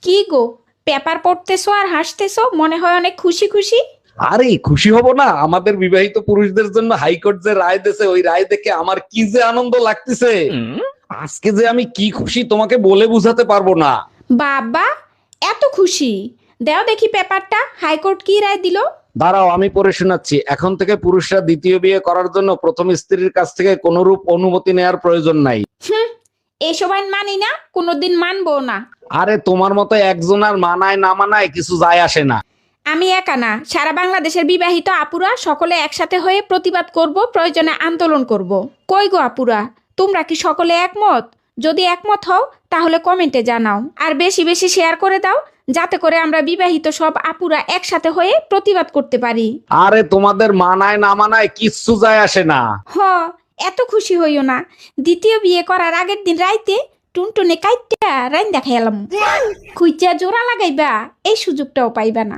কি গো, পেপার পড়তেছো আর হাসতেছো, মনে হয় অনেক খুশি খুশি। আরে খুশি হব না? আমাদের বিবাহিত পুরুষদের জন্য হাইকোর্ট যে রায় দিয়েছে, ওই রায় দেখে আমার কি যে আনন্দ লাগতেছে। আজকে যে আমি কি খুশি তোমাকে বলে বুঝাতে পারবো না। বাবা, এত খুশি? দেও দেখি পেপারটা, হাইকোর্ট কি রায় দিল। দাঁড়াও, আমি পড়ে শোনাচ্ছি। এখন থেকে পুরুষরা দ্বিতীয় বিয়ে করার জন্য প্রথম স্ত্রীর কাছ থেকে কোনরূপ অনুমতি নেওয়ার প্রয়োজন নাই। হুম, এসব আইন মানি না, কোনোদিন মানবো না। আরে তোমার মতো একজন আর মানায় না মানায় কিছু যায় আসে না। আমি একা না, সারা বাংলাদেশের বিবাহিত আপুরা সকলে একসাথে হয়ে প্রতিবাদ করব, প্রয়োজনে আন্দোলন করব। কই গো আপুরা, তোমরা কি সকলে একমত? যদি একমত হও তাহলে কমেন্টে জানাও, আর বেশি বেশি শেয়ার করে দাও, যাতে করে আমরা বিবাহিত সব আপুরা একসাথে হয়ে প্রতিবাদ করতে পারি। আরে তোমাদের মানায় না মানায় কিচ্ছু যায় আসে না। হ, এত খুশি হইও না। দ্বিতীয় বিয়ে করার আগের দিন রাইতে টুনটুনে কাইটা রাইন্দা খেলাম। খুঁজা জোড়া লাগাইবা, এই সুযোগটাও পাইবা না।